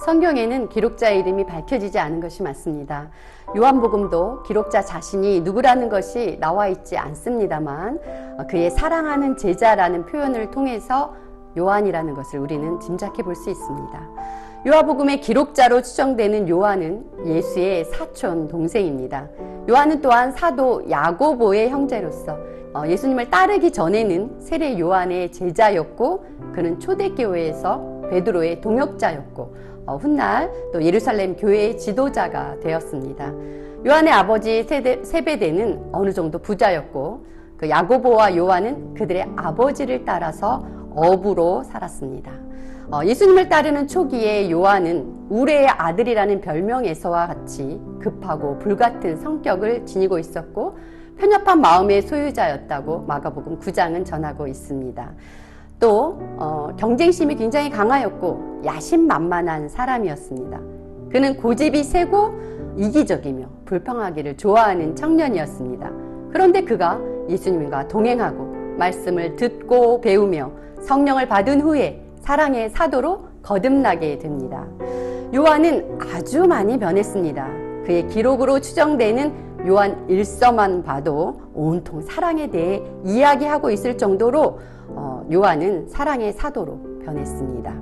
성경에는 기록자의 이름이 밝혀지지 않은 것이 많습니다. 요한복음도 기록자 자신이 누구라는 것이 나와 있지 않습니다만 그의 사랑하는 제자라는 표현을 통해서 요한이라는 것을 우리는 짐작해 볼 수 있습니다. 요한복음의 기록자로 추정되는 요한은 예수의 사촌 동생입니다. 요한은 또한 사도 야고보의 형제로서 예수님을 따르기 전에는 세례 요한의 제자였고 그는 초대교회에서 베드로의 동역자였고 훗날 또 예루살렘 교회의 지도자가 되었습니다. 요한의 아버지 세베대는 어느 정도 부자였고 그 야고보와 요한은 그들의 아버지를 따라서 어부로 살았습니다. 예수님을 따르는 초기에 요한은 우레의 아들이라는 별명에서와 같이 급하고 불같은 성격을 지니고 있었고 편협한 마음의 소유자였다고 마가복음 9장은 전하고 있습니다. 또 경쟁심이 굉장히 강하였고 야심만만한 사람이었습니다. 그는 고집이 세고 이기적이며 불평하기를 좋아하는 청년이었습니다. 그런데 그가 예수님과 동행하고 말씀을 듣고 배우며 성령을 받은 후에 사랑의 사도로 거듭나게 됩니다. 요한은 아주 많이 변했습니다. 그의 기록으로 추정되는 요한 1서만 봐도 온통 사랑에 대해 이야기하고 있을 정도로 요한은 사랑의 사도로 변했습니다.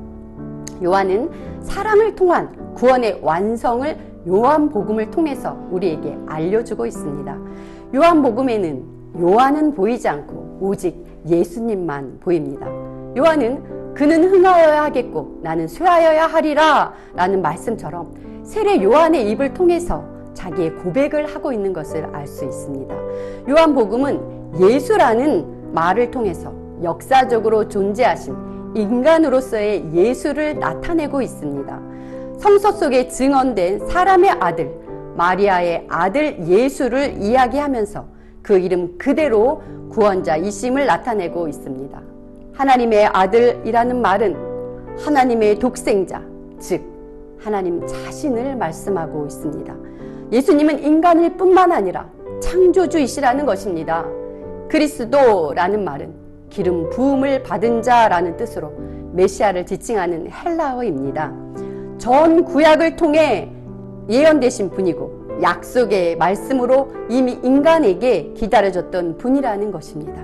요한은 사랑을 통한 구원의 완성을 요한복음을 통해서 우리에게 알려주고 있습니다. 요한복음에는 요한은 보이지 않고 오직 예수님만 보입니다. 요한은 그는 흥하여야 하겠고 나는 쇠하여야 하리라 라는 말씀처럼 세례 요한의 입을 통해서 자기의 고백을 하고 있는 것을 알 수 있습니다. 요한복음은 예수라는 말을 통해서 역사적으로 존재하신 인간으로서의 예수를 나타내고 있습니다. 성서 속에 증언된 사람의 아들 마리아의 아들 예수를 이야기하면서 그 이름 그대로 구원자이심을 나타내고 있습니다. 하나님의 아들이라는 말은 하나님의 독생자, 즉 하나님 자신을 말씀하고 있습니다. 예수님은 인간일 뿐만 아니라 창조주이시라는 것입니다. 그리스도라는 말은 기름 부음을 받은 자라는 뜻으로 메시아를 지칭하는 헬라어입니다. 전 구약을 통해 예언되신 분이고 약속의 말씀으로 이미 인간에게 기다려졌던 분이라는 것입니다.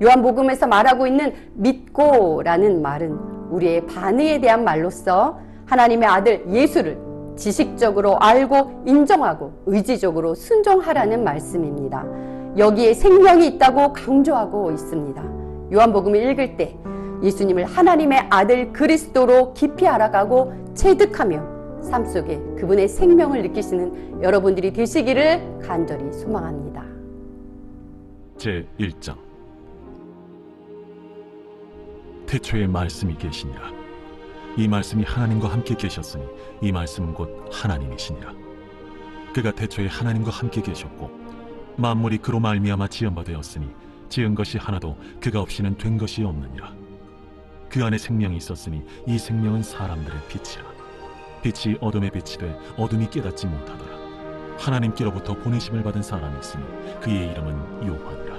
요한복음에서 말하고 있는 믿고라는 말은 우리의 반의에 대한 말로서 하나님의 아들 예수를 지식적으로 알고 인정하고 의지적으로 순종하라는 말씀입니다. 여기에 생명이 있다고 강조하고 있습니다. 요한복음을 읽을 때 예수님을 하나님의 아들 그리스도로 깊이 알아가고 체득하며 삶 속에 그분의 생명을 느끼시는 여러분들이 되시기를 간절히 소망합니다. 제1장 태초에 말씀이 계시니라. 이 말씀이 하나님과 함께 계셨으니 이 말씀은 곧 하나님이시니라. 그가 태초에 하나님과 함께 계셨고 만물이 그로 말미암아 지은 바 되었으니 지은 것이 하나도 그가 없이는 된 것이 없느니라. 그 안에 생명이 있었으니 이 생명은 사람들의 빛이라. 빛이 어둠에 빛이 돼 어둠이 깨닫지 못하더라. 하나님께로부터 보내심을 받은 사람이 있으니 그의 이름은 요한이라.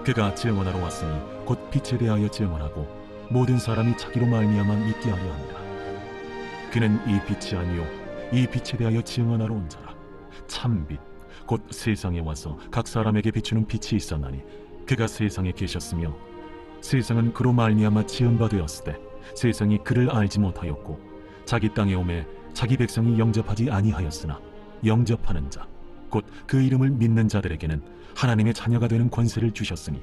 그가 증언하러 왔으니 곧 빛에 대하여 증언하고 모든 사람이 자기로 말미암아 믿게 하려 함이라. 그는 이 빛이 아니요 이 빛에 대하여 증언하러 온 자라. 참빛 곧 세상에 와서 각 사람에게 비추는 빛이 있었나니 그가 세상에 계셨으며 세상은 그로 말미암아 지은 바 되었을 때 세상이 그를 알지 못하였고 자기 땅에 오매 자기 백성이 영접하지 아니하였으나 영접하는 자 곧 그 이름을 믿는 자들에게는 하나님의 자녀가 되는 권세를 주셨으니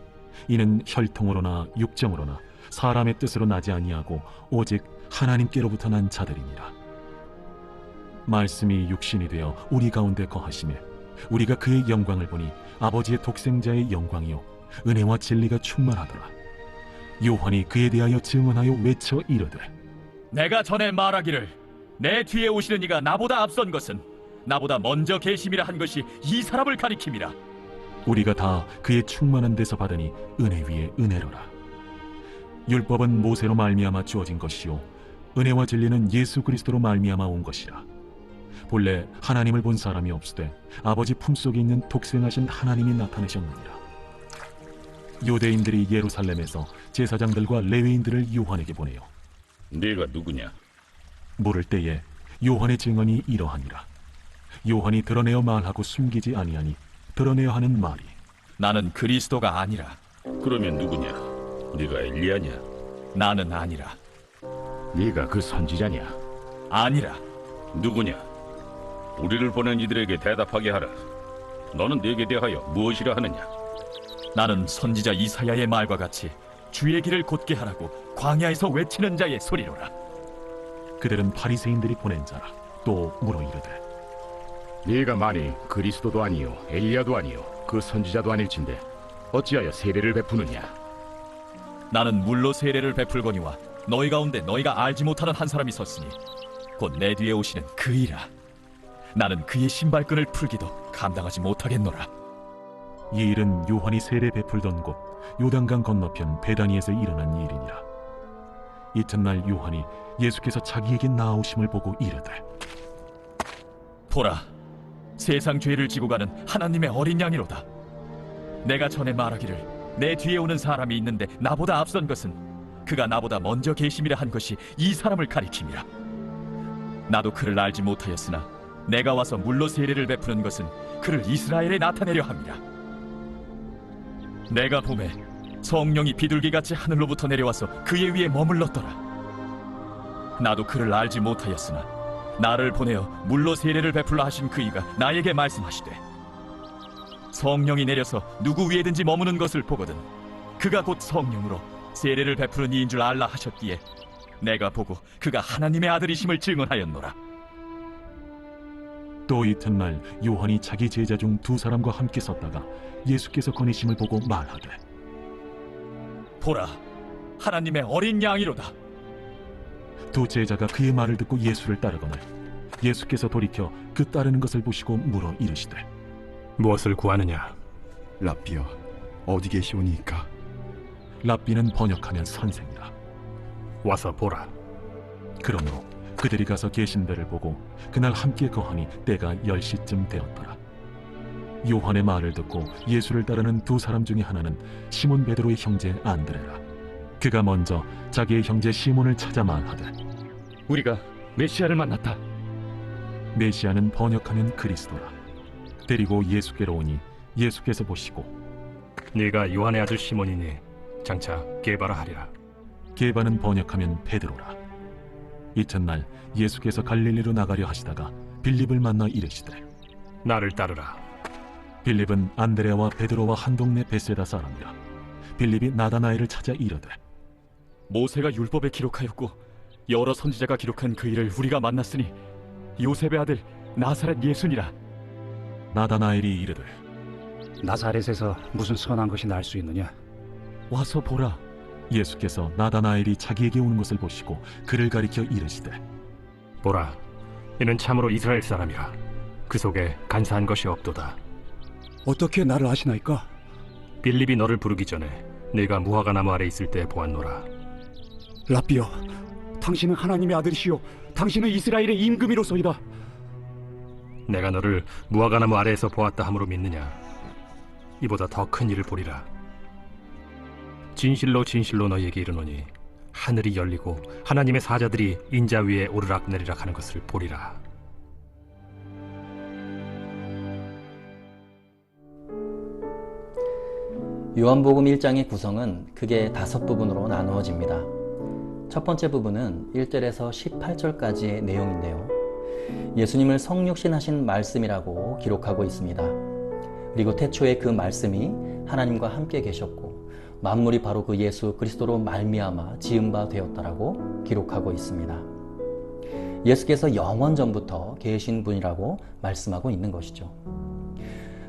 이는 혈통으로나 육정으로나 사람의 뜻으로 나지 아니하고 오직 하나님께로부터 난 자들이니라. 말씀이 육신이 되어 우리 가운데 거하시매 우리가 그의 영광을 보니 아버지의 독생자의 영광이요 은혜와 진리가 충만하더라. 요한이 그에 대하여 증언하여 외쳐 이르되 내가 전에 말하기를 내 뒤에 오시는 이가 나보다 앞선 것은 나보다 먼저 계심이라 한 것이 이 사람을 가리킴이라. 우리가 다 그의 충만한 데서 받으니 은혜 위에 은혜로라. 율법은 모세로 말미암아 주어진 것이요 은혜와 진리는 예수 그리스도로 말미암아 온 것이라. 본래 하나님을 본 사람이 없으되 아버지 품속에 있는 독생하신 하나님이 나타내셨느니라. 유대인들이 예루살렘에서 제사장들과 레위인들을 요한에게 보내요. 네가 누구냐? 물을 때에 요한의 증언이 이러하니라. 요한이 드러내어 말하고 숨기지 아니하니 드러내어 하는 말이 나는 그리스도가 아니라. 그러면 누구냐? 네가 엘리야냐? 나는 아니라. 네가 그 선지자냐? 아니라. 누구냐? 우리를 보낸 이들에게 대답하게 하라. 너는 네게 대하여 무엇이라 하느냐? 나는 선지자 이사야의 말과 같이 주의 길을 곧게 하라고 광야에서 외치는 자의 소리로라. 그들은 바리새인들이 보낸 자라. 또 물어 이르되 네가 만일 그리스도도 아니요 엘리야도 아니요 그 선지자도 아닐진데 어찌하여 세례를 베푸느냐? 나는 물로 세례를 베풀거니와 너희 가운데 너희가 알지 못하는 한 사람이 섰으니 곧 내 뒤에 오시는 그이라. 나는 그의 신발끈을 풀기도 감당하지 못하겠노라. 이 일은 요한이 세례 베풀던 곳 요단강 건너편 베다니에서 일어난 일이니라. 이튿날 요한이 예수께서 자기에게 나아오심을 보고 이르되 보라, 세상 죄를 지고 가는 하나님의 어린 양이로다. 내가 전에 말하기를 내 뒤에 오는 사람이 있는데 나보다 앞선 것은 그가 나보다 먼저 계심이라 한 것이 이 사람을 가리킴이라. 나도 그를 알지 못하였으나 내가 와서 물로 세례를 베푸는 것은 그를 이스라엘에 나타내려 함이라. 내가 보매 성령이 비둘기같이 하늘로부터 내려와서 그의 위에 머물렀더라. 나도 그를 알지 못하였으나 나를 보내어 물로 세례를 베풀라 하신 그이가 나에게 말씀하시되 성령이 내려서 누구 위에든지 머무는 것을 보거든 그가 곧 성령으로 세례를 베푸는 이인 줄 알라 하셨기에 내가 보고 그가 하나님의 아들이심을 증언하였노라. 또 이튿날 요한이 자기 제자 중 두 사람과 함께 섰다가 예수께서 거니심을 보고 말하되 보라, 하나님의 어린 양이로다. 두 제자가 그의 말을 듣고 예수를 따르거늘 예수께서 돌이켜 그 따르는 것을 보시고 물어 이르시되 무엇을 구하느냐? 랍비여, 어디 계시오니이까? 랍비는 번역하면 선생이라. 와서 보라. 그러므로 그들이 가서 계신 데를 보고 그날 함께 거하니 때가 10시쯤 되었더라. 요한의 말을 듣고 예수를 따르는 두 사람 중에 하나는 시몬 베드로의 형제 안드레라. 그가 먼저 자기의 형제 시몬을 찾아 말하되 우리가 메시아를 만났다. 메시아는 번역하면 그리스도라. 데리고 예수께로 오니 예수께서 보시고 네가 요한의 아들 시몬이니 장차 게바라 하리라. 게바는 번역하면 베드로라. 이튿날 예수께서 갈릴리로 나가려 하시다가 빌립을 만나 이르시되 나를 따르라. 빌립은 안드레아와 베드로와 한 동네 베세다 사람이라. 빌립이 나다나엘을 찾아 이르되 모세가 율법에 기록하였고 여러 선지자가 기록한 그 일을 우리가 만났으니 요셉의 아들 나사렛 예수니라. 나다나엘이 이르되 나사렛에서 무슨 선한 것이 날 수 있느냐? 와서 보라. 예수께서 나다나엘이 자기에게 오는 것을 보시고 그를 가리켜 이르시되 보라, 이는 참으로 이스라엘 사람이라. 그 속에 간사한 것이 없도다. 어떻게 나를 아시나이까? 빌립이 너를 부르기 전에 네가 무화과 나무 아래 있을 때 보았노라. 랍비여, 당신은 하나님의 아들이시오. 당신은 이스라엘의 임금이로소이다. 내가 너를 무화과 나무 아래에서 보았다 함으로 믿느냐? 이보다 더 큰 일을 보리라. 진실로 진실로 너희에게 이르노니 하늘이 열리고 하나님의 사자들이 인자 위에 오르락 내리락 하는 것을 보리라. 요한복음 1장의 구성은 크게 5부분으로 나누어집니다. 첫 번째 부분은 1절에서 18절까지의 내용인데요. 예수님을 성육신하신 말씀이라고 기록하고 있습니다. 그리고 태초에 그 말씀이 하나님과 함께 계셨고 만물이 바로 그 예수 그리스도로 말미암아 지은 바 되었다라고 기록하고 있습니다. 예수께서 영원 전부터 계신 분이라고 말씀하고 있는 것이죠.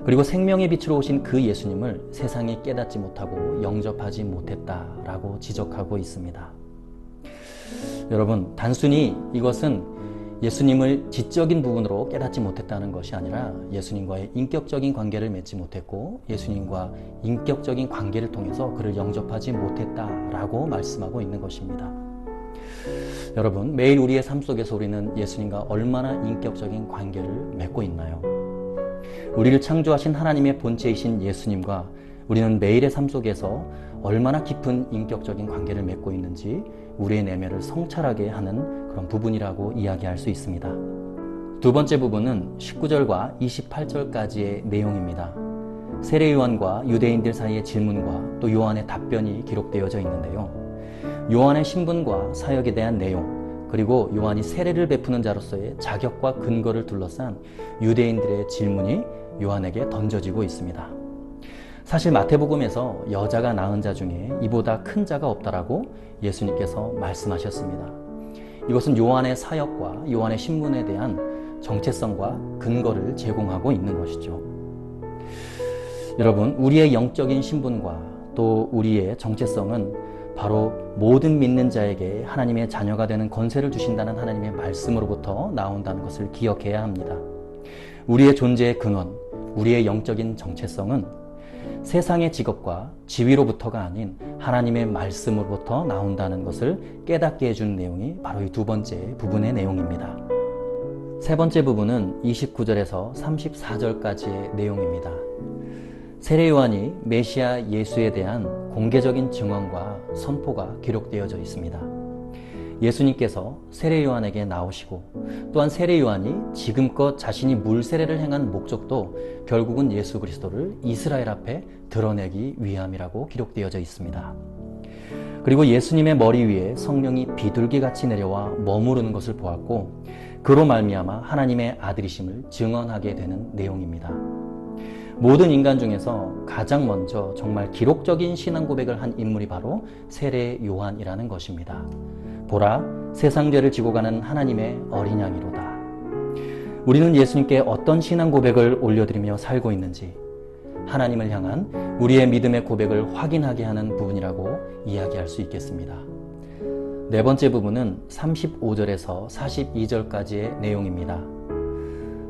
그리고 생명의 빛으로 오신 그 예수님을 세상이 깨닫지 못하고 영접하지 못했다라고 지적하고 있습니다. 여러분, 단순히 이것은 예수님을 지적인 부분으로 깨닫지 못했다는 것이 아니라 예수님과의 인격적인 관계를 맺지 못했고 예수님과 인격적인 관계를 통해서 그를 영접하지 못했다라고 말씀하고 있는 것입니다. 여러분, 매일 우리의 삶 속에서 우리는 예수님과 얼마나 인격적인 관계를 맺고 있나요? 우리를 창조하신 하나님의 본체이신 예수님과 우리는 매일의 삶 속에서 얼마나 깊은 인격적인 관계를 맺고 있는지 우리의 내면을 성찰하게 하는 그런 부분이라고 이야기할 수 있습니다. 두 번째 부분은 19절과 28절까지의 내용입니다. 세례 요한과 유대인들 사이의 질문과 또 요한의 답변이 기록되어져 있는데요. 요한의 신분과 사역에 대한 내용, 그리고 요한이 세례를 베푸는 자로서의 자격과 근거를 둘러싼 유대인들의 질문이 요한에게 던져지고 있습니다. 사실 마태복음에서 여자가 낳은 자 중에 이보다 큰 자가 없다라고 예수님께서 말씀하셨습니다. 이것은 요한의 사역과 요한의 신분에 대한 정체성과 근거를 제공하고 있는 것이죠. 여러분, 우리의 영적인 신분과 또 우리의 정체성은 바로 모든 믿는 자에게 하나님의 자녀가 되는 권세를 주신다는 하나님의 말씀으로부터 나온다는 것을 기억해야 합니다. 우리의 존재의 근원, 우리의 영적인 정체성은 세상의 직업과 지위로부터가 아닌 하나님의 말씀으로부터 나온다는 것을 깨닫게 해주는 내용이 바로 이 두 번째 부분의 내용입니다. 세 번째 부분은 29절에서 34절까지의 내용입니다. 세례 요한이 메시아 예수에 대한 공개적인 증언과 선포가 기록되어져 있습니다. 예수님께서 세례 요한에게 나오시고 또한 세례 요한이 지금껏 자신이 물 세례를 행한 목적도 결국은 예수 그리스도를 이스라엘 앞에 드러내기 위함이라고 기록되어져 있습니다. 그리고 예수님의 머리 위에 성령이 비둘기같이 내려와 머무르는 것을 보았고 그로 말미암아 하나님의 아들이심을 증언하게 되는 내용입니다. 모든 인간 중에서 가장 먼저 정말 기록적인 신앙 고백을 한 인물이 바로 세례 요한이라는 것입니다. 보라, 세상 죄를 지고 가는 하나님의 어린 양이로다. 우리는 예수님께 어떤 신앙 고백을 올려드리며 살고 있는지 하나님을 향한 우리의 믿음의 고백을 확인하게 하는 부분이라고 이야기할 수 있겠습니다. 네 번째 부분은 35절에서 42절까지의 내용입니다.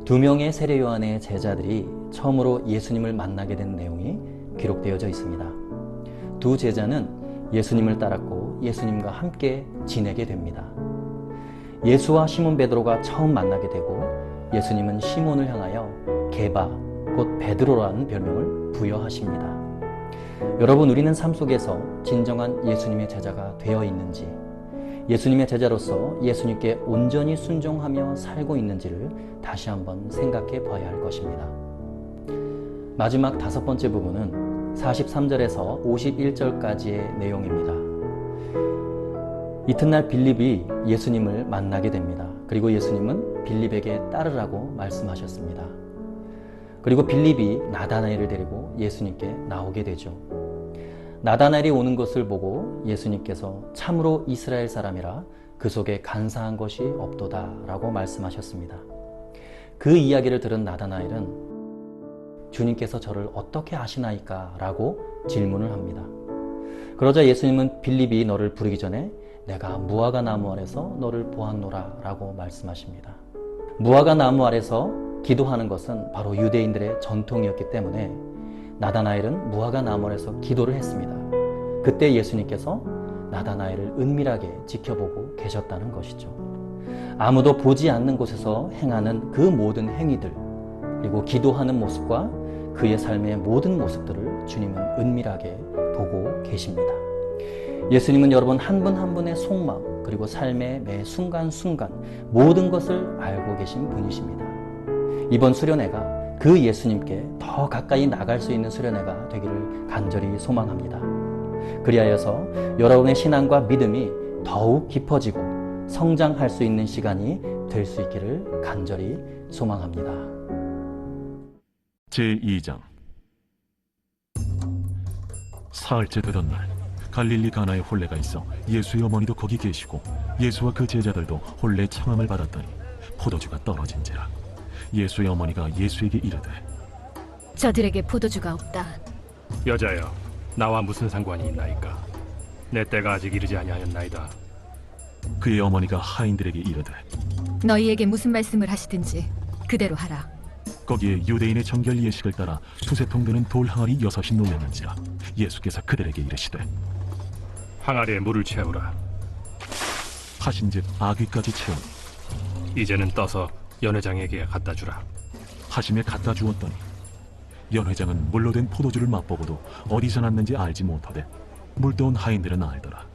두 명의 세례 요한의 제자들이 처음으로 예수님을 만나게 된 내용이 기록되어져 있습니다. 두 제자는 예수님을 따랐고 예수님과 함께 지내게 됩니다. 예수와 시몬 베드로가 처음 만나게 되고 예수님은 시몬을 향하여 게바, 곧 베드로라는 별명을 부여하십니다. 여러분, 우리는 삶 속에서 진정한 예수님의 제자가 되어 있는지, 예수님의 제자로서 예수님께 온전히 순종하며 살고 있는지를 다시 한번 생각해 봐야 할 것입니다. 마지막 다섯 번째 부분은 43절에서 51절까지의 내용입니다. 이튿날 빌립이 예수님을 만나게 됩니다. 그리고 예수님은 빌립에게 따르라고 말씀하셨습니다. 그리고 빌립이 나다나엘을 데리고 예수님께 나오게 되죠. 나다나엘이 오는 것을 보고 예수님께서 참으로 이스라엘 사람이라 그 속에 간사한 것이 없도다 라고 말씀하셨습니다. 그 이야기를 들은 나다나엘은 주님께서 저를 어떻게 아시나이까? 라고 질문을 합니다. 그러자 예수님은 빌립이 너를 부르기 전에 내가 무화과 나무 아래서 너를 보았노라 라고 말씀하십니다. 무화과 나무 아래서 기도하는 것은 바로 유대인들의 전통이었기 때문에 나다나엘은 무화과 나무 아래서 기도를 했습니다. 그때 예수님께서 나다나엘을 은밀하게 지켜보고 계셨다는 것이죠. 아무도 보지 않는 곳에서 행하는 그 모든 행위들, 그리고 기도하는 모습과 그의 삶의 모든 모습들을 주님은 은밀하게 보고 계십니다. 예수님은 여러분 한 분 한 분의 속마음 그리고 삶의 매 순간순간 모든 것을 알고 계신 분이십니다. 이번 수련회가 그 예수님께 더 가까이 나갈 수 있는 수련회가 되기를 간절히 소망합니다. 그리하여서 여러분의 신앙과 믿음이 더욱 깊어지고 성장할 수 있는 시간이 될 수 있기를 간절히 소망합니다. 제2장 사흘째 되던 날 갈릴리 가나에 혼례가 있어 예수의 어머니도 거기 계시고 예수와 그 제자들도 혼례 청함을 받았더니 포도주가 떨어진지라. 예수의 어머니가 예수에게 이르되 저들에게 포도주가 없다. 여자여, 나와 무슨 상관이 있나이까? 내 때가 아직 이르지 아니하였나이다. 그의 어머니가 하인들에게 이르되 너희에게 무슨 말씀을 하시든지 그대로 하라. 거기에 유대인의 정결 예식을 따라 두세 통 되는 돌 항아리 6이 놓였는지라. 예수께서 그들에게 이르시되 항아리에 물을 채우라. 하신즉 아귀까지 채우니 이제는 떠서 연회장에게 갖다 주라. 하심에 갖다 주었더니 연회장은 물로 된 포도주를 맛보고도 어디서 났는지 알지 못하되 물떠온 하인들은 알더라.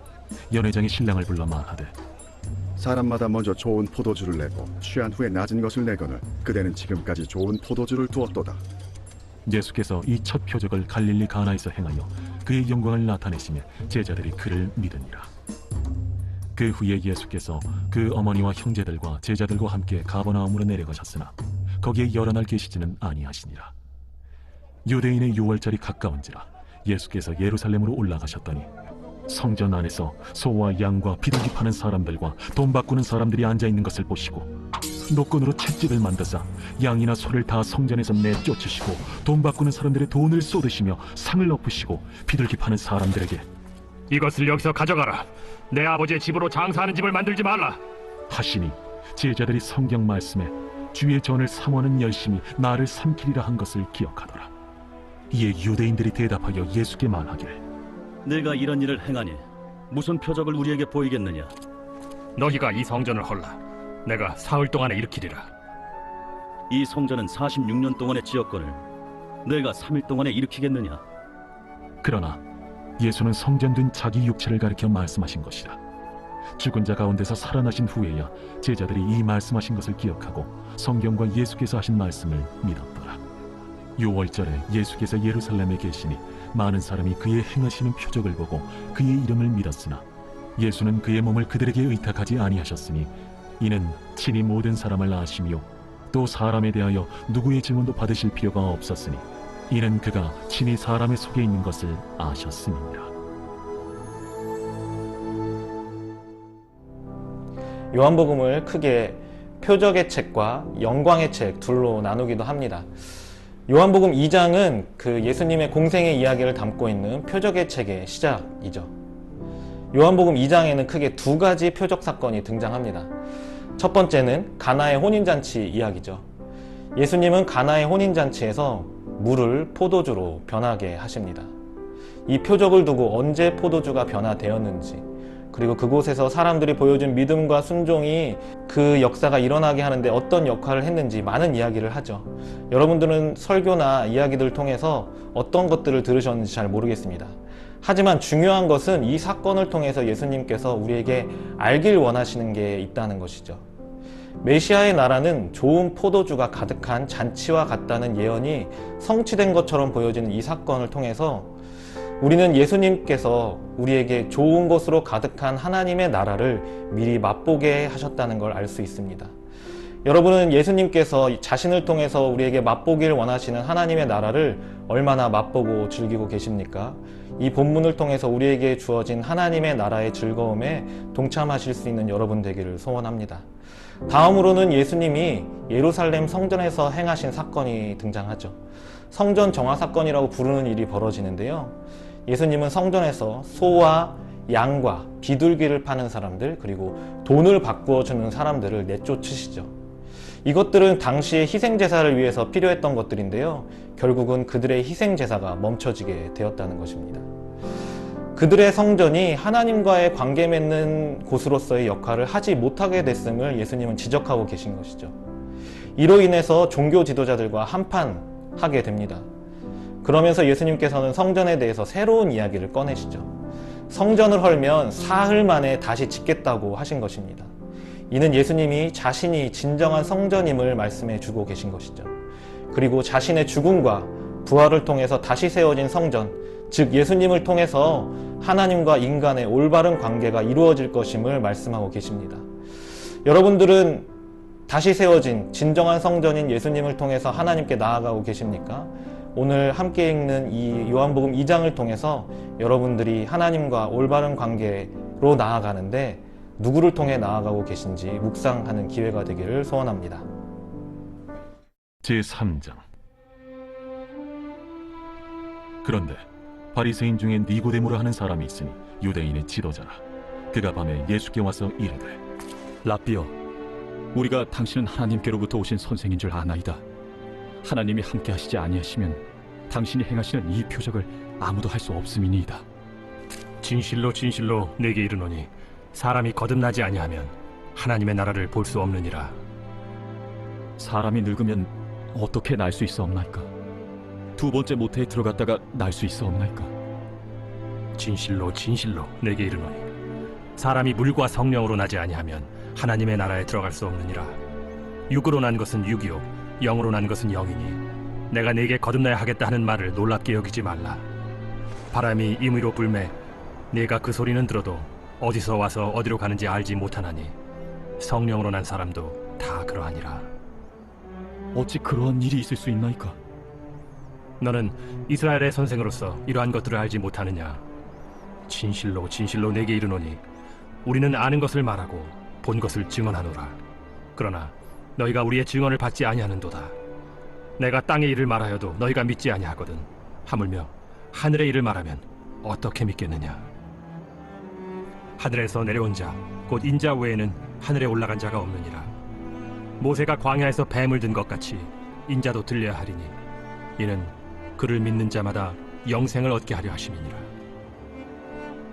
연회장이 신랑을 불러 말하되 사람마다 먼저 좋은 포도주를 내고 취한 후에 낮은 것을 내거늘 그대는 지금까지 좋은 포도주를 두었도다. 예수께서 이 첫 표적을 갈릴리 가나에서 행하여 그의 영광을 나타내시며 제자들이 그를 믿으니라. 그 후에 예수께서 그 어머니와 형제들과 제자들과 함께 가버나움으로 내려가셨으나 거기에 여러 날 계시지는 아니하시니라. 유대인의 유월절이 가까운지라 예수께서 예루살렘으로 올라가셨더니 성전 안에서 소와 양과 비둘기 파는 사람들과 돈 바꾸는 사람들이 앉아있는 것을 보시고 노끈으로 채찍을 만드사 양이나 소를 다 성전에서 내쫓으시고 돈 바꾸는 사람들의 돈을 쏟으시며 상을 엎으시고 비둘기 파는 사람들에게 이것을 여기서 가져가라. 내 아버지의 집으로 장사하는 집을 만들지 말라. 하시니 제자들이 성경 말씀에 주의 전을 삼원은 열심히 나를 삼키리라 한 것을 기억하더라. 이에 유대인들이 대답하여 예수께 말하기를 내가 이런 일을 행하니 무슨 표적을 우리에게 보이겠느냐? 너희가 이 성전을 헐라. 내가 사흘 동안에 일으키리라. 이 성전은 46년 동안에 지었거늘 내가 3일 동안에 일으키겠느냐? 그러나 예수는 성전된 자기 육체를 가리켜 말씀하신 것이라. 죽은 자 가운데서 살아나신 후에야 제자들이 이 말씀하신 것을 기억하고 성경과 예수께서 하신 말씀을 믿었더라. 유월절에 예수께서 예루살렘에 계시니 많은 사람이 그의 행하시는 표적을 보고 그의 이름을 믿었으나 예수는 그의 몸을 그들에게 의탁하지 아니하셨으니 이는 친히 모든 사람을 아시며 또 사람에 대하여 누구의 증언도 받으실 필요가 없었으니 이는 그가 친히 사람의 속에 있는 것을 아셨음이니라. 요한복음을 크게 표적의 책과 영광의 책 둘로 나누기도 합니다. 요한복음 2장은 그 예수님의 공생의 이야기를 담고 있는 표적의 책의 시작이죠. 요한복음 2장에는 크게 두 가지 표적 사건이 등장합니다. 첫 번째는 가나의 혼인잔치 이야기죠. 예수님은 가나의 혼인잔치에서 물을 포도주로 변하게 하십니다. 이 표적을 두고 언제 포도주가 변화되었는지, 그리고 그곳에서 사람들이 보여준 믿음과 순종이 그 역사가 일어나게 하는데 어떤 역할을 했는지 많은 이야기를 하죠. 여러분들은 설교나 이야기들을 통해서 어떤 것들을 들으셨는지 잘 모르겠습니다. 하지만 중요한 것은 이 사건을 통해서 예수님께서 우리에게 알길 원하시는 게 있다는 것이죠. 메시아의 나라는 좋은 포도주가 가득한 잔치와 같다는 예언이 성취된 것처럼 보여지는 이 사건을 통해서 우리는 예수님께서 우리에게 좋은 것으로 가득한 하나님의 나라를 미리 맛보게 하셨다는 걸 알 수 있습니다. 여러분은 예수님께서 자신을 통해서 우리에게 맛보기를 원하시는 하나님의 나라를 얼마나 맛보고 즐기고 계십니까? 이 본문을 통해서 우리에게 주어진 하나님의 나라의 즐거움에 동참하실 수 있는 여러분 되기를 소원합니다. 다음으로는 예수님이 예루살렘 성전에서 행하신 사건이 등장하죠. 성전 정화 사건이라고 부르는 일이 벌어지는데요. 예수님은 성전에서 소와 양과 비둘기를 파는 사람들, 그리고 돈을 바꾸어 주는 사람들을 내쫓으시죠. 이것들은 당시의 희생제사를 위해서 필요했던 것들인데요. 결국은 그들의 희생제사가 멈춰지게 되었다는 것입니다. 그들의 성전이 하나님과의 관계 맺는 곳으로서의 역할을 하지 못하게 됐음을 예수님은 지적하고 계신 것이죠. 이로 인해서 종교 지도자들과 한판하게 됩니다. 그러면서 예수님께서는 성전에 대해서 새로운 이야기를 꺼내시죠. 성전을 헐면 사흘 만에 다시 짓겠다고 하신 것입니다. 이는 예수님이 자신이 진정한 성전임을 말씀해 주고 계신 것이죠. 그리고 자신의 죽음과 부활을 통해서 다시 세워진 성전, 즉 예수님을 통해서 하나님과 인간의 올바른 관계가 이루어질 것임을 말씀하고 계십니다. 여러분들은 다시 세워진 진정한 성전인 예수님을 통해서 하나님께 나아가고 계십니까? 오늘 함께 읽는 이 요한복음 2장을 통해서 여러분들이 하나님과 올바른 관계로 나아가는데 누구를 통해 나아가고 계신지 묵상하는 기회가 되기를 소원합니다. 제3장. 그런데 바리새인 중에 니고데모라 하는 사람이 있으니 유대인의 지도자라. 그가 밤에 예수께 와서 이르되 라삐여, 우리가 당신은 하나님께로부터 오신 선생인 줄 아나이다. 하나님이 함께 하시지 아니하시면 당신이 행하시는 이 표적을 아무도 할 수 없음이니이다. 진실로 진실로 내게 이르노니 사람이 거듭나지 아니하면 하나님의 나라를 볼 수 없느니라. 사람이 늙으면 어떻게 날 수 있사옵나이까? 두 번째 모태에 들어갔다가 날 수 있어옵나이까? 진실로 진실로 내게 이르노니 사람이 물과 성령으로 나지 아니하면 하나님의 나라에 들어갈 수 없느니라. 육으로 난 것은 육이요 영으로 난 것은 영이니 내가 네게 거듭나야 하겠다 하는 말을 놀랍게 여기지 말라. 바람이 임의로 불매 네가 그 소리는 들어도 어디서 와서 어디로 가는지 알지 못하나니 성령으로 난 사람도 다 그러하니라. 어찌 그러한 일이 있을 수 있나이까? 너는 이스라엘의 선생으로서 이러한 것들을 알지 못하느냐? 진실로 진실로 내게 이르노니 우리는 아는 것을 말하고 본 것을 증언하노라. 그러나 너희가 우리의 증언을 받지 아니하는도다. 내가 땅의 일을 말하여도 너희가 믿지 아니하거든. 하물며 하늘의 일을 말하면 어떻게 믿겠느냐? 하늘에서 내려온 자 곧 인자 외에는 하늘에 올라간 자가 없느니라. 모세가 광야에서 뱀을 든 것 같이 인자도 들려야 하리니 이는 그를 믿는 자마다 영생을 얻게 하려 하심이니라.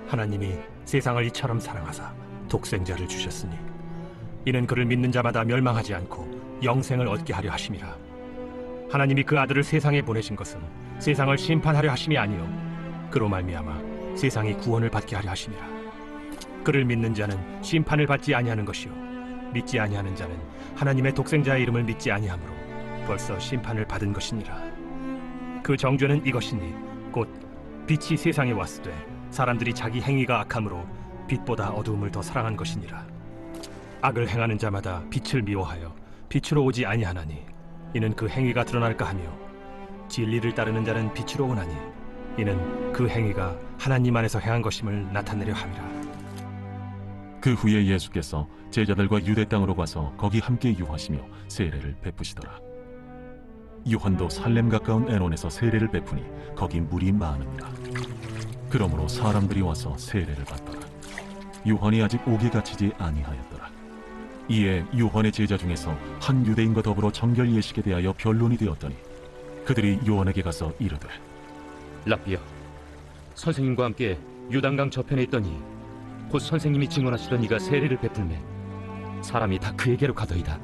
하나님이 세상을 이처럼 사랑하사 독생자를 주셨으니 이는 그를 믿는 자마다 멸망하지 않고 영생을 얻게 하려 하심이라. 하나님이 그 아들을 세상에 보내신 것은 세상을 심판하려 하심이 아니요 그로 말미암아 세상이 구원을 받게 하려 하심이라. 그를 믿는 자는 심판을 받지 아니하는 것이요 믿지 아니하는 자는 하나님의 독생자의 이름을 믿지 아니하므로 벌써 심판을 받은 것이니라. 그 정죄는 이것이니 곧 빛이 세상에 왔으되 사람들이 자기 행위가 악함으로 빛보다 어두움을 더 사랑한 것이니라. 악을 행하는 자마다 빛을 미워하여 빛으로 오지 아니하나니 이는 그 행위가 드러날까 하며 진리를 따르는 자는 빛으로 오나니 이는 그 행위가 하나님 안에서 행한 것임을 나타내려 함이라. 그 후에 예수께서 제자들과 유대 땅으로 가서 거기 함께 유하시며 세례를 베푸시더라. 요한도 살렘 가까운 에논에서 세례를 베푸니 거기 물이 많음이라. 그러므로 사람들이 와서 세례를 받더라. 요한이 아직 옥에 갇히지 아니하였더라. 이에 요한의 제자 중에서 한 유대인과 더불어 정결 예식에 대하여 변론이 되었더니 그들이 요한에게 가서 이르되 랍비여, 선생님과 함께 유단강 저편에 있더니 곧 선생님이 증언하시던 이가 세례를 베풀매 사람이 다 그에게로 가더이다.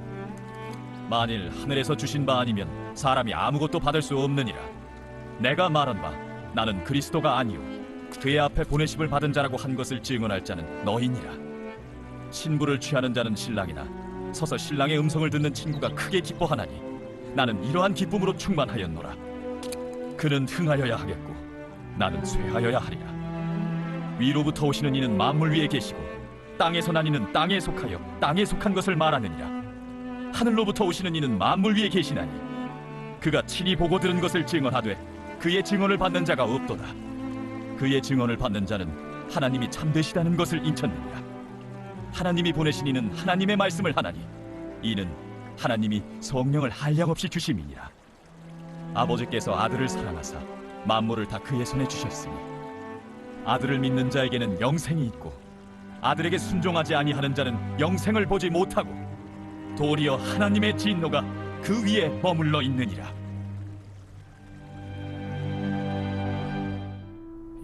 만일 하늘에서 주신 바 아니면 사람이 아무것도 받을 수 없느니라. 내가 말한 바 나는 그리스도가 아니요 그의 앞에 보내심을 받은 자라고 한 것을 증언할 자는 너희니라. 신부를 취하는 자는 신랑이나 서서 신랑의 음성을 듣는 친구가 크게 기뻐하나니 나는 이러한 기쁨으로 충만하였노라. 그는 흥하여야 하겠고 나는 쇠하여야 하리라. 위로부터 오시는 이는 만물 위에 계시고 땅에서 난 이는 땅에 속하여 땅에 속한 것을 말하느니라. 하늘로부터 오시는 이는 만물 위에 계시나니 그가 친히 보고 들은 것을 증언하되 그의 증언을 받는 자가 없도다. 그의 증언을 받는 자는 하나님이 참되시다는 것을 인쳤느니라. 하나님이 보내신 이는 하나님의 말씀을 하나니 이는 하나님이 성령을 한량없이 주심이니라. 아버지께서 아들을 사랑하사 만물을 다 그의 손에 주셨으니 아들을 믿는 자에게는 영생이 있고 아들에게 순종하지 아니하는 자는 영생을 보지 못하고 도리어 하나님의 진노가 그 위에 머물러 있느니라.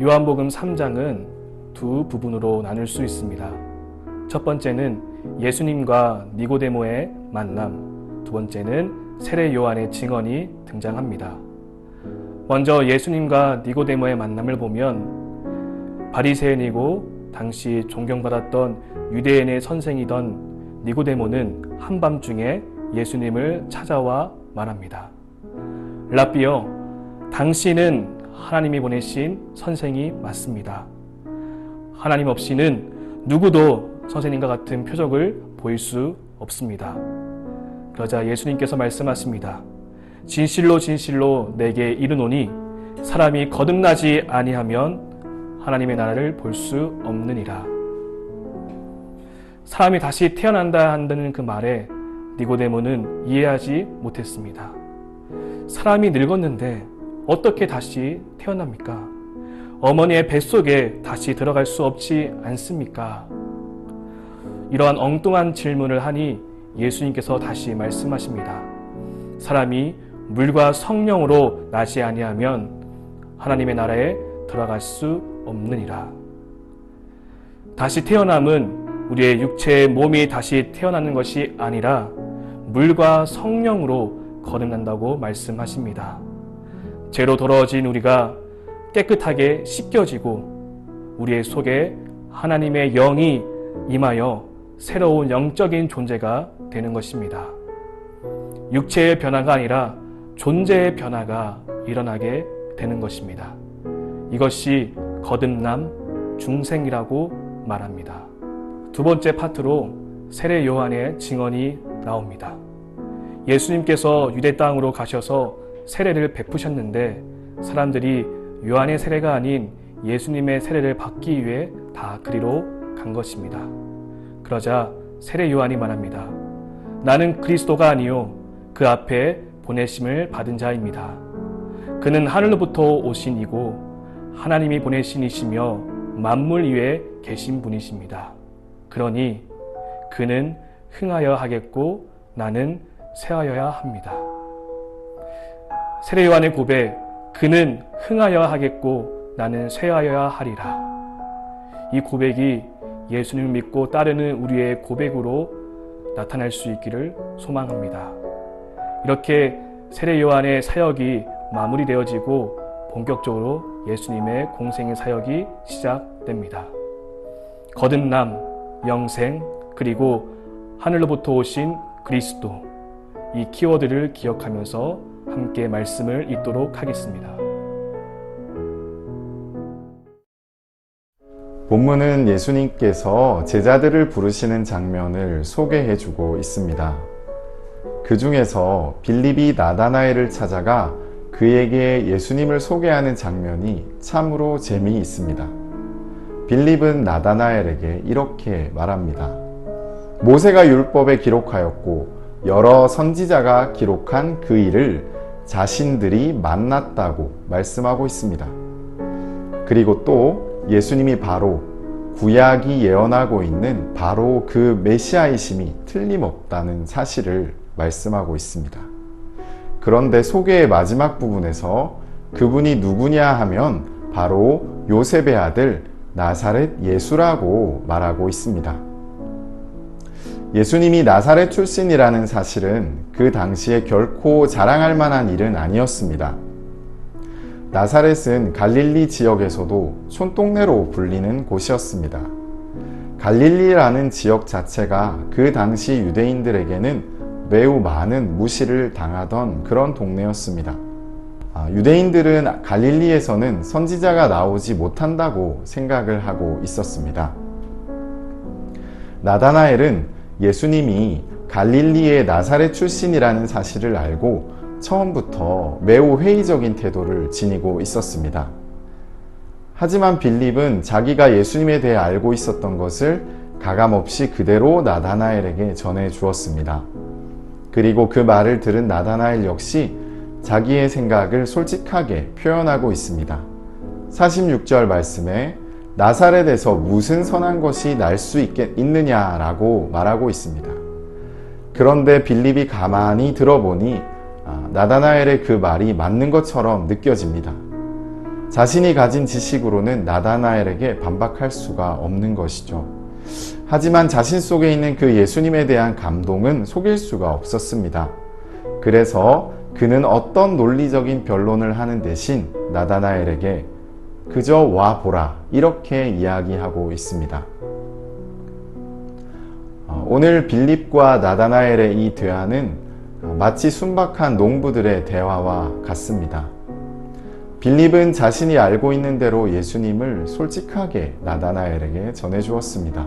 요한복음 3장은 두 부분으로 나눌 수 있습니다. 첫 번째는 예수님과 니고데모의 만남, 두 번째는 세례 요한의 증언이 등장합니다. 먼저 예수님과 니고데모의 만남을 보면 바리새인이고 당시 존경받았던 유대인의 선생이던 니고데모는 한밤중에 예수님을 찾아와 말합니다. 랍비여, 당신은 하나님이 보내신 선생이 맞습니다. 하나님 없이는 누구도 선생님과 같은 표적을 보일 수 없습니다. 그러자 예수님께서 말씀하십니다. 진실로 진실로 내게 이르노니 사람이 거듭나지 아니하면 하나님의 나라를 볼 수 없느니라. 사람이 다시 태어난다 한다는 그 말에 니고데모는 이해하지 못했습니다. 사람이 늙었는데 어떻게 다시 태어납니까? 어머니의 뱃속에 다시 들어갈 수 없지 않습니까? 이러한 엉뚱한 질문을 하니 예수님께서 다시 말씀하십니다. 사람이 물과 성령으로 나지 아니하면 하나님의 나라에 들어갈 수 없느니라. 다시 태어남은 우리의 육체의 몸이 다시 태어나는 것이 아니라 물과 성령으로 거듭난다고 말씀하십니다. 죄로 더러워진 우리가 깨끗하게 씻겨지고 우리의 속에 하나님의 영이 임하여 새로운 영적인 존재가 되는 것입니다. 육체의 변화가 아니라 존재의 변화가 일어나게 되는 것입니다. 이것이 거듭남, 중생이라고 말합니다. 두 번째 파트로 세례 요한의 증언이 나옵니다. 예수님께서 유대 땅으로 가셔서 세례를 베푸셨는데 사람들이 요한의 세례가 아닌 예수님의 세례를 받기 위해 다 그리로 간 것입니다. 그러자 세례 요한이 말합니다. 나는 그리스도가 아니요 그 앞에 보내심을 받은 자입니다. 그는 하늘로부터 오신 이고 하나님이 보내신 이시며 만물 위에 계신 분이십니다. 그러니 그는 흥하여 하겠고 나는 쇠하여야 합니다. 세례 요한의 고백, 그는 흥하여 하겠고 나는 쇠하여야 하리라. 이 고백이 예수님을 믿고 따르는 우리의 고백으로 나타날 수 있기를 소망합니다. 이렇게 세례 요한의 사역이 마무리되어지고 본격적으로 예수님의 공생의 사역이 시작됩니다. 거듭남, 영생, 그리고 하늘로부터 오신 그리스도, 이 키워드를 기억하면서 함께 말씀을 읽도록 하겠습니다. 본문은 예수님께서 제자들을 부르시는 장면을 소개해주고 있습니다. 그 중에서 빌립이 나다나엘을 찾아가 그에게 예수님을 소개하는 장면이 참으로 재미있습니다. 빌립은 나다나엘에게 이렇게 말합니다. 모세가 율법에 기록하였고 여러 선지자가 기록한 그 일을 자신들이 만났다고 말씀하고 있습니다. 그리고 또 예수님이 바로 구약이 예언하고 있는 바로 그 메시아이심이 틀림없다는 사실을 말씀하고 있습니다. 그런데 소개의 마지막 부분에서 그분이 누구냐 하면 바로 요셉의 아들 나사렛 예수라고 말하고 있습니다. 예수님이 나사렛 출신이라는 사실은 그 당시에 결코 자랑할 만한 일은 아니었습니다. 나사렛은 갈릴리 지역에서도 촌동네로 불리는 곳이었습니다. 갈릴리라는 지역 자체가 그 당시 유대인들에게는 매우 많은 무시를 당하던 그런 동네였습니다. 유대인들은 갈릴리에서는 선지자가 나오지 못한다고 생각을 하고 있었습니다. 나다나엘은 예수님이 갈릴리의 나사렛 출신이라는 사실을 알고 처음부터 매우 회의적인 태도를 지니고 있었습니다. 하지만 빌립은 자기가 예수님에 대해 알고 있었던 것을 가감없이 그대로 나다나엘에게 전해 주었습니다. 그리고 그 말을 들은 나다나엘 역시 자기의 생각을 솔직하게 표현하고 있습니다. 46절 말씀에 나사렛에서 무슨 선한 것이 날 수 있느냐라고 말하고 있습니다. 그런데 빌립이 가만히 들어보니 나다나엘의 그 말이 맞는 것처럼 느껴집니다. 자신이 가진 지식으로는 나다나엘에게 반박할 수가 없는 것이죠. 하지만 자신 속에 있는 그 예수님에 대한 감동은 속일 수가 없었습니다. 그래서 그는 어떤 논리적인 변론을 하는 대신 나다나엘에게 그저 와 보라 이렇게 이야기하고 있습니다. 오늘 빌립과 나다나엘의 이 대화는 마치 순박한 농부들의 대화와 같습니다. 빌립은 자신이 알고 있는 대로 예수님을 솔직하게 나다나엘에게 전해주었습니다.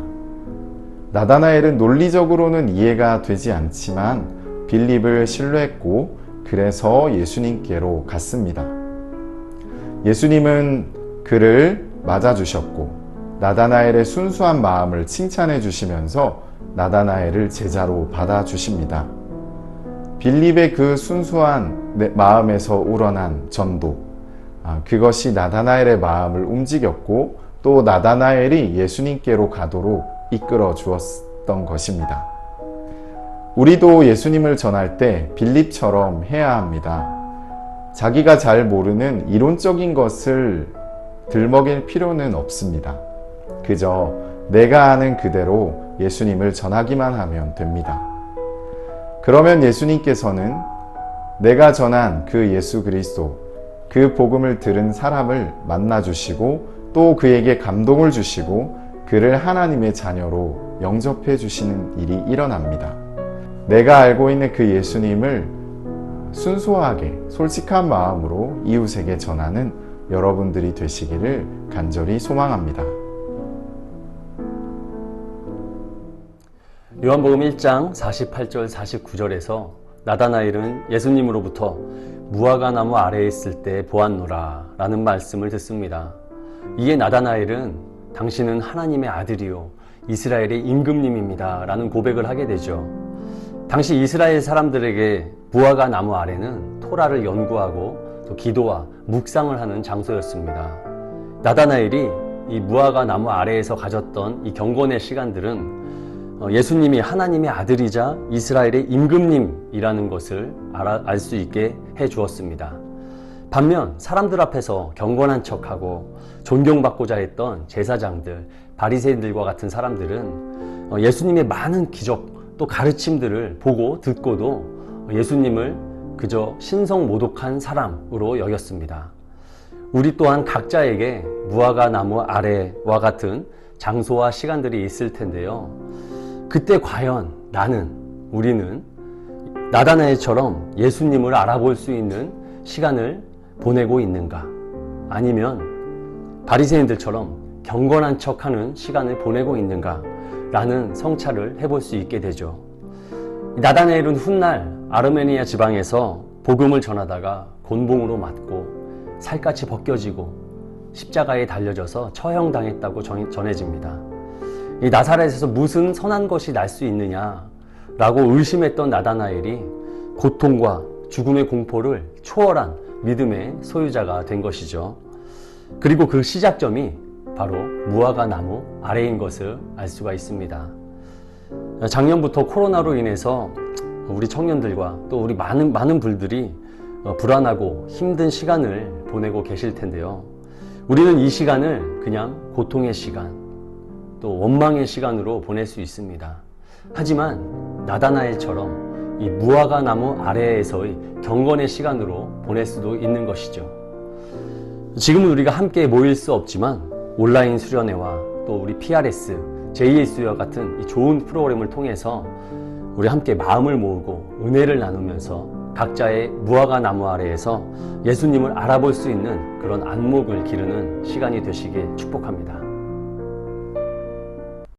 나다나엘은 논리적으로는 이해가 되지 않지만 빌립을 신뢰했고 그래서 예수님께로 갔습니다. 예수님은 그를 맞아주셨고 나다나엘의 순수한 마음을 칭찬해 주시면서 나다나엘을 제자로 받아주십니다. 빌립의 그 순수한 마음에서 우러난 전도, 그것이 나다나엘의 마음을 움직였고 또 나다나엘이 예수님께로 가도록 이끌어 주었던 것입니다. 우리도 예수님을 전할 때 빌립처럼 해야 합니다. 자기가 잘 모르는 이론적인 것을 들먹일 필요는 없습니다. 그저 내가 아는 그대로 예수님을 전하기만 하면 됩니다. 그러면 예수님께서는 내가 전한 그 예수 그리스도, 그 복음을 들은 사람을 만나주시고 또 그에게 감동을 주시고 그를 하나님의 자녀로 영접해 주시는 일이 일어납니다. 내가 알고 있는 그 예수님을 순수하게 솔직한 마음으로 이웃에게 전하는 여러분들이 되시기를 간절히 소망합니다. 요한복음 1장 48절 49절에서 나다나엘은 예수님으로부터 무화과 나무 아래에 있을 때 보았노라 라는 말씀을 듣습니다. 이에 나다나엘은 당신은 하나님의 아들이요 이스라엘의 임금님입니다 라는 고백을 하게 되죠. 당시 이스라엘 사람들에게 무화과 나무 아래는 토라를 연구하고 또 기도와 묵상을 하는 장소였습니다. 나다나엘이 이 무화과 나무 아래에서 가졌던 이 경건의 시간들은 예수님이 하나님의 아들이자 이스라엘의 임금님이라는 것을 알 수 있게 해 주었습니다. 반면 사람들 앞에서 경건한 척하고 존경받고자 했던 제사장들, 바리새인들과 같은 사람들은 예수님의 많은 기적 또 가르침들을 보고 듣고도 예수님을 그저 신성모독한 사람으로 여겼습니다. 우리 또한 각자에게 무화과 나무 아래와 같은 장소와 시간들이 있을 텐데요. 그때 과연 우리는 나다나엘처럼 예수님을 알아볼 수 있는 시간을 보내고 있는가? 아니면 바리새인들처럼 경건한 척하는 시간을 보내고 있는가? 라는 성찰을 해볼 수 있게 되죠. 나다나엘은 훗날 아르메니아 지방에서 복음을 전하다가 곤봉으로 맞고 살갗이 벗겨지고 십자가에 달려져서 처형당했다고 전해집니다. 이 나사렛에서 무슨 선한 것이 날 수 있느냐라고 의심했던 나다나엘이 고통과 죽음의 공포를 초월한 믿음의 소유자가 된 것이죠. 그리고 그 시작점이 바로 무화과 나무 아래인 것을 알 수가 있습니다. 작년부터 코로나로 인해서 우리 청년들과 또 우리 많은 분들이 불안하고 힘든 시간을 보내고 계실 텐데요. 우리는 이 시간을 그냥 고통의 시간, 또 원망의 시간으로 보낼 수 있습니다. 하지만 나다나엘처럼 이 무화과 나무 아래에서의 경건의 시간으로 보낼 수도 있는 것이죠. 지금은 우리가 함께 모일 수 없지만 온라인 수련회와 또 우리 PRS, JS와 같은 이 좋은 프로그램을 통해서 우리 함께 마음을 모으고 은혜를 나누면서 각자의 무화과 나무 아래에서 예수님을 알아볼 수 있는 그런 안목을 기르는 시간이 되시길 축복합니다.